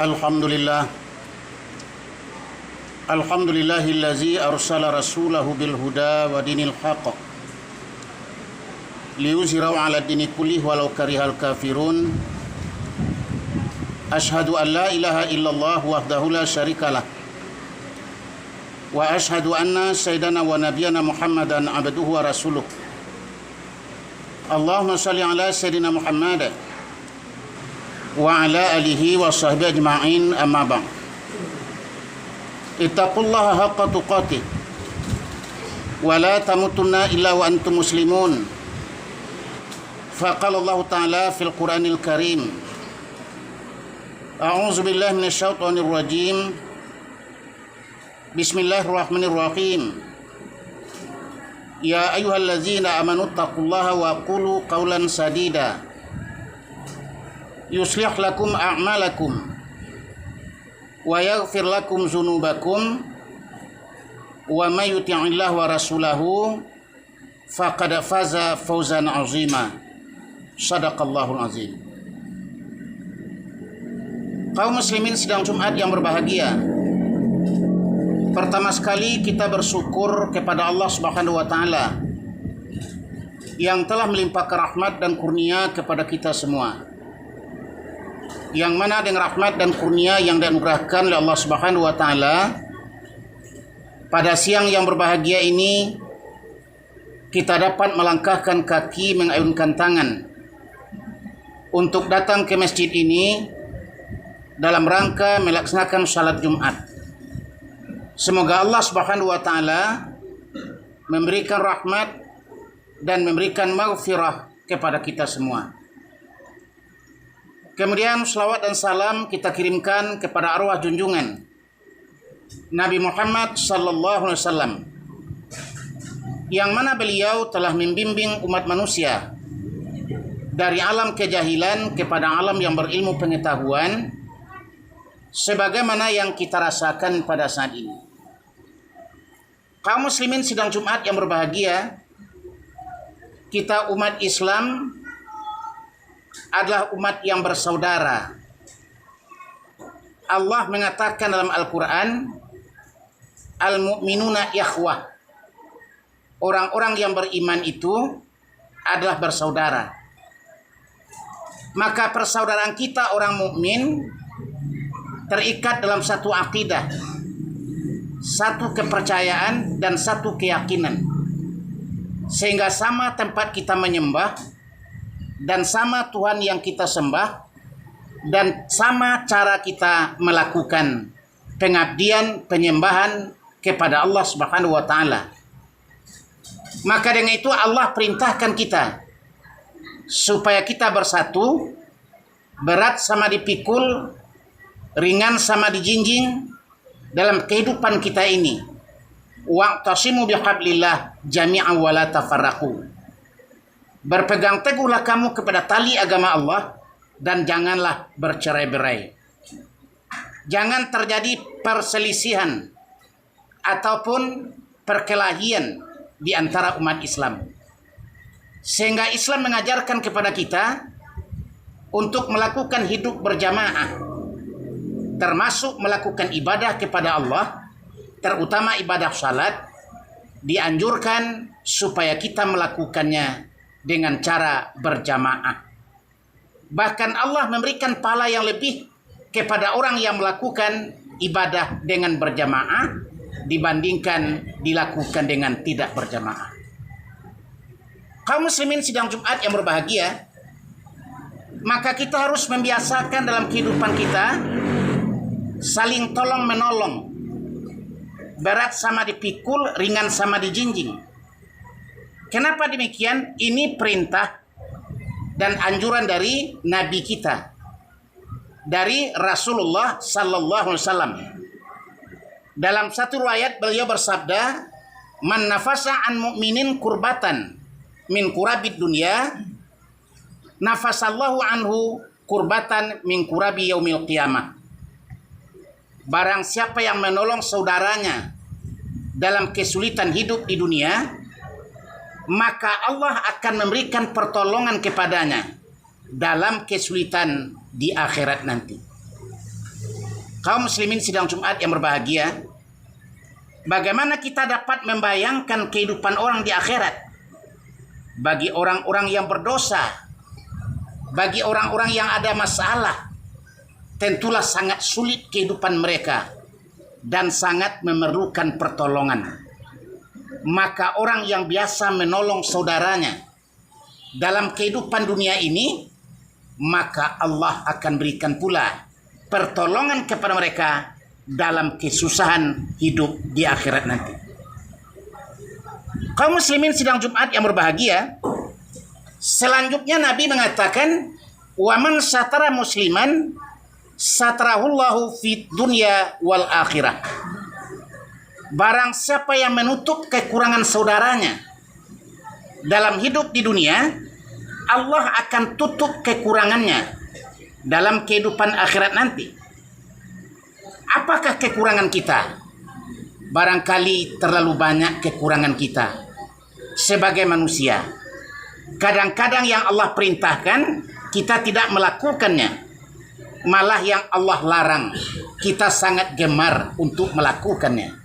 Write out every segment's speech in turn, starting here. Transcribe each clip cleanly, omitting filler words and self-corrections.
Alhamdulillah. Alhamdulillahillazi arsala rasulahu bil huda wa dinil haqq liyuzhirahu 'ala dini kullih walau karihal kafirun. Asyhadu an la ilaha illallah wahdahu la syarikalah wa asyhadu anna sayyidana wa nabiyyana Muhammadan abduhu wa rasuluh. Allahumma shalli ala sayyidina Muhammad wa ala alihi wa sahbihi ajma'in, amma ba'd. Ittaqullaha haqqa tuqatih wa la tamutunna illa wa antum muslimun. Faqala Allah Ta'ala fil Qur'anil Karim, a'udzu billahi minasyaitonir rajim. Bismillahirrahmanirrahim. Ya ayyuhallazina amanu taqullaha wa qulu qawlan sadida yuslih lakum a'malakum wa yaghfir lakum dzunubakum wa may yuti'illaha wa rasulahu faqad faza fawzan 'azima. Shadaqallahul azim. Kaum muslimin sidang Jumat yang berbahagia, pertama sekali kita bersyukur kepada Allah Subhanahu wa taala yang telah melimpahkan rahmat dan kurnia kepada kita semua. Yang mana dengan rahmat dan kurnia yang dianugerahkan oleh Allah Subhanahu wa taala, pada siang yang berbahagia ini kita dapat melangkahkan kaki, mengayunkan tangan untuk datang ke masjid ini dalam rangka melaksanakan salat Jumat. Semoga Allah Subhanahu wa taala memberikan rahmat dan memberikan maghfirah kepada kita semua. Kemudian selawat dan salam kita kirimkan kepada arwah junjungan Nabi Muhammad sallallahu alaihi wasallam, yang mana beliau telah membimbing umat manusia dari alam kejahilan kepada alam yang berilmu pengetahuan, sebagaimana yang kita rasakan pada saat ini. Kaum muslimin sidang Jumat yang berbahagia, kita umat Islam adalah umat yang bersaudara. Allah mengatakan dalam Al-Quran, al-mu'minuna ikhwah. Orang-orang yang beriman itu adalah bersaudara. Maka persaudaraan kita orang mukmin terikat dalam satu akidah, satu kepercayaan dan satu keyakinan, sehingga sama tempat kita menyembah dan sama Tuhan yang kita sembah dan sama cara kita melakukan pengabdian penyembahan kepada Allah Subhanahu wa taala. Maka dengan itu Allah perintahkan kita supaya kita bersatu, berat sama dipikul, ringan sama dijinjing dalam kehidupan kita ini. Wa'tasimu bihablillah jami'an wa la tafarraqu. Berpegang teguhlah kamu kepada tali agama Allah dan janganlah bercerai-berai. Jangan terjadi perselisihan ataupun perkelahian di antara umat Islam. Sehingga Islam mengajarkan kepada kita untuk melakukan hidup berjamaah, termasuk melakukan ibadah kepada Allah, terutama ibadah salat, dianjurkan supaya kita melakukannya dengan cara berjamaah. Bahkan Allah memberikan pahala yang lebih kepada orang yang melakukan ibadah dengan berjamaah dibandingkan dilakukan dengan tidak berjamaah. Kaum muslimin sidang Jumat yang berbahagia, maka kita harus membiasakan dalam kehidupan kita saling tolong menolong, berat sama dipikul, ringan sama dijinjing. Kenapa demikian? Ini perintah dan anjuran dari Nabi kita, dari Rasulullah sallallahu alaihi wasallam. Dalam satu riwayat beliau bersabda, "Man nafasa an mu'minin kurbatan min kurabid dunya, nafasallahu anhu kurbatan min kurabi yaumil qiyamah." Barang siapa yang menolong saudaranya dalam kesulitan hidup di dunia, maka Allah akan memberikan pertolongan kepadanya dalam kesulitan di akhirat nanti. Kaum muslimin sidang Jumat yang berbahagia, bagaimana kita dapat membayangkan kehidupan orang di akhirat bagi orang-orang yang berdosa, bagi orang-orang yang ada masalah? Tentulah sangat sulit kehidupan mereka dan sangat memerlukan pertolongan. Maka orang yang biasa menolong saudaranya dalam kehidupan dunia ini, maka Allah akan berikan pula pertolongan kepada mereka dalam kesusahan hidup di akhirat nanti. Kaum muslimin sidang Jumat yang berbahagia, selanjutnya Nabi mengatakan, "Wa man satara musliman satarahullahu fid dunya wal akhirah." Barang siapa yang menutup kekurangan saudaranya dalam hidup di dunia, Allah akan tutup kekurangannya dalam kehidupan akhirat nanti. Apakah kekurangan kita? Barangkali terlalu banyak kekurangan kita sebagai manusia. Kadang-kadang yang Allah perintahkan kita tidak melakukannya, malah yang Allah larang kita sangat gemar untuk melakukannya.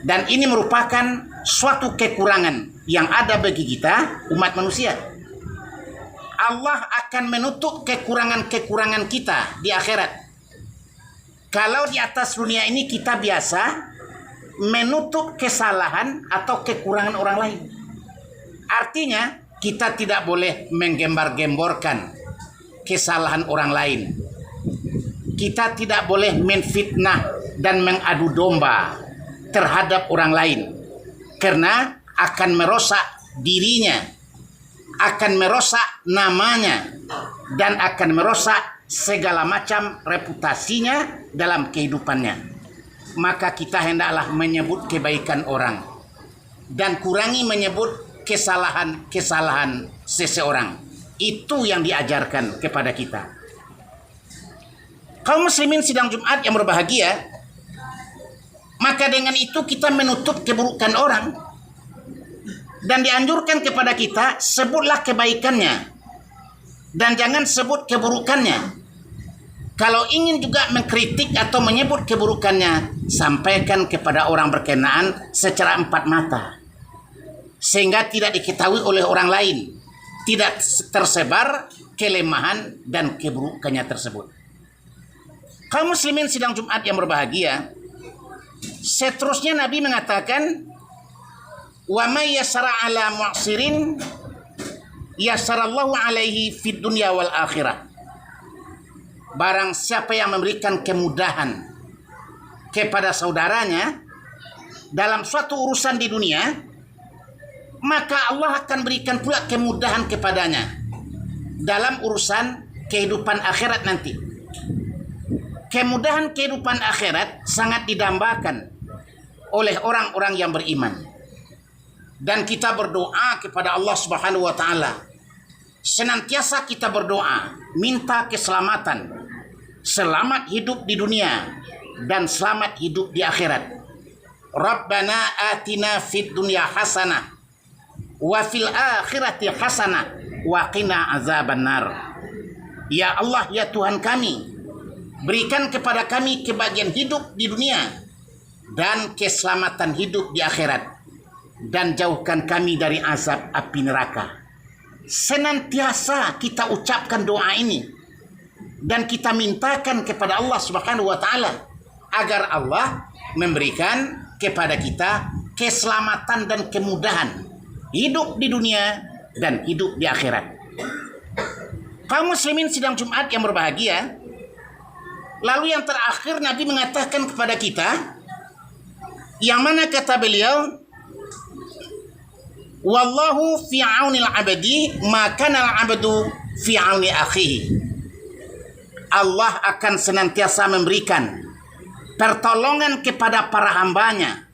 Dan ini merupakan suatu kekurangan yang ada bagi kita umat manusia. Allah akan menutup kekurangan-kekurangan kita di akhirat. Kalau di atas dunia ini kita biasa menutup kesalahan atau kekurangan orang lain. Artinya kita tidak boleh menggembar-gemborkan kesalahan orang lain. Kita tidak boleh menfitnah dan mengadu domba terhadap orang lain, karena akan merosak dirinya, akan merosak namanya, dan akan merosak segala macam reputasinya dalam kehidupannya. Maka kita hendaklah menyebut kebaikan orang dan kurangi menyebut kesalahan-kesalahan seseorang. Itu yang diajarkan kepada kita. Kaum muslimin sidang Jumat yang berbahagia, maka dengan itu kita menutup keburukan orang. Dan dianjurkan kepada kita, sebutlah kebaikannya dan jangan sebut keburukannya. Kalau ingin juga mengkritik atau menyebut keburukannya, sampaikan kepada orang berkenaan secara empat mata, sehingga tidak diketahui oleh orang lain, tidak tersebar kelemahan dan keburukannya tersebut. Kaum muslimin sidang Jumat yang berbahagia, seterusnya Nabi mengatakan, "Wa may yasara ala mu'sirin yasarallahu alaihi fid dunya wal akhirah." Barang siapa yang memberikan kemudahan kepada saudaranya dalam suatu urusan di dunia, maka Allah akan berikan pula kemudahan kepadanya dalam urusan kehidupan akhirat nanti. Kemudahan kehidupan akhirat sangat didambakan oleh orang-orang yang beriman. Dan kita berdoa kepada Allah Subhanahu wa taala. Senantiasa kita berdoa, minta keselamatan, selamat hidup di dunia dan selamat hidup di akhirat. Rabbana atina fid dunya hasanah wa fil akhirati hasanah wa qina azabannar. Ya Allah, ya Tuhan kami, berikan kepada kami kebahagiaan hidup di dunia dan keselamatan hidup di akhirat, dan jauhkan kami dari azab api neraka. Senantiasa kita ucapkan doa ini dan kita mintakan kepada Allah Subhanahu wa taala agar Allah memberikan kepada kita keselamatan dan kemudahan hidup di dunia dan hidup di akhirat. Kaum muslimin sidang Jumat yang berbahagia, lalu yang terakhir Nabi mengatakan kepada kita, yang mana kata beliau, "Wallahu fi aunil abdi ma kana al-abdu fi auni akhihi." Allah akan senantiasa memberikan pertolongan kepada para hambanya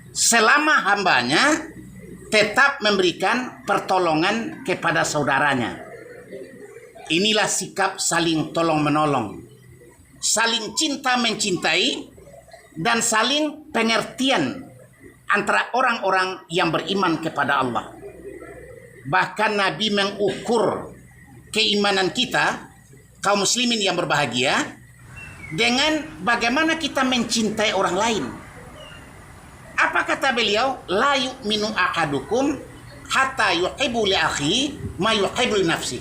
selama hambanya tetap memberikan pertolongan kepada saudaranya. Inilah sikap saling tolong menolong, saling cinta mencintai, dan saling pengertian antara orang-orang yang beriman kepada Allah. Bahkan Nabi mengukur keimanan kita, kaum muslimin yang berbahagia, dengan bagaimana kita mencintai orang lain. Apa kata beliau? La yu'minu ahadukum hatta yuhibbu li akhihi ma yuhibbu li nafsi.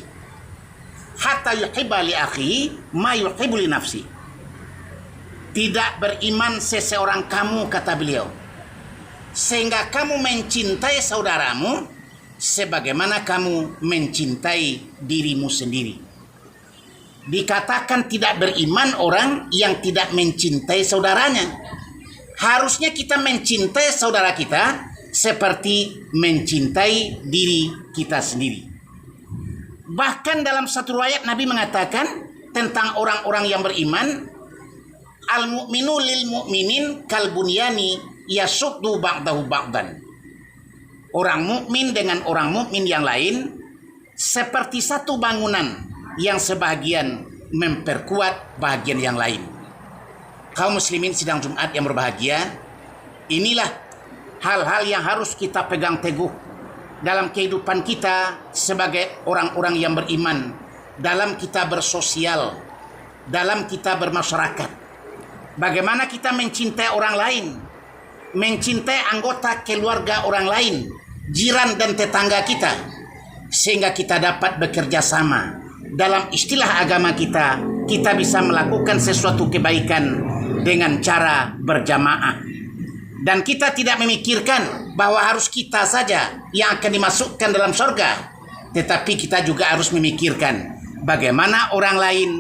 Hatta yuhibba li akhihi ma yuhibbu li nafsi. Tidak beriman seseorang kamu, kata beliau, sehingga kamu mencintai saudaramu sebagaimana kamu mencintai dirimu sendiri. Dikatakan tidak beriman orang yang tidak mencintai saudaranya. Harusnya kita mencintai saudara kita seperti mencintai diri kita sendiri. Bahkan dalam satu riwayat Nabi mengatakan tentang orang-orang yang beriman, al-mu'minu lil mu'minin kal bunyani yasuddu ba'dahu ba'dan. Orang mukmin dengan orang mukmin yang lain seperti satu bangunan yang sebagian memperkuat bagian yang lain. Kaum muslimin sidang Jumat yang berbahagia, inilah hal-hal yang harus kita pegang teguh dalam kehidupan kita sebagai orang-orang yang beriman, dalam kita bersosial, dalam kita bermasyarakat. Bagaimana kita mencintai orang lain, mencintai anggota keluarga orang lain, jiran dan tetangga kita, sehingga kita dapat bekerja sama. Dalam istilah agama kita bisa melakukan sesuatu kebaikan dengan cara berjamaah. Dan kita tidak memikirkan bahwa harus kita saja yang akan dimasukkan dalam surga, tetapi kita juga harus memikirkan bagaimana orang lain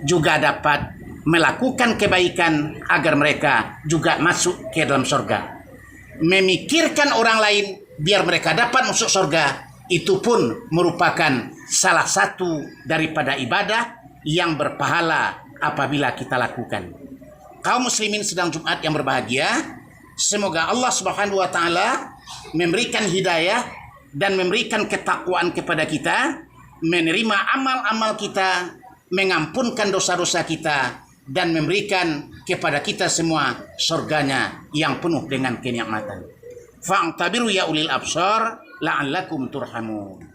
juga dapat melakukan kebaikan agar mereka juga masuk ke dalam surga. Memikirkan orang lain biar mereka dapat masuk surga, itu pun merupakan salah satu daripada ibadah yang berpahala apabila kita lakukan. Kaum muslimin sedang Jumat yang berbahagia, semoga Allah Subhanahu wa taala memberikan hidayah dan memberikan ketakwaan kepada kita, menerima amal-amal kita, mengampunkan dosa-dosa kita, dan memberikan kepada kita semua surganya yang penuh dengan kenikmatan. Fa'tabiru ya ulil absar la'allakum turhamun.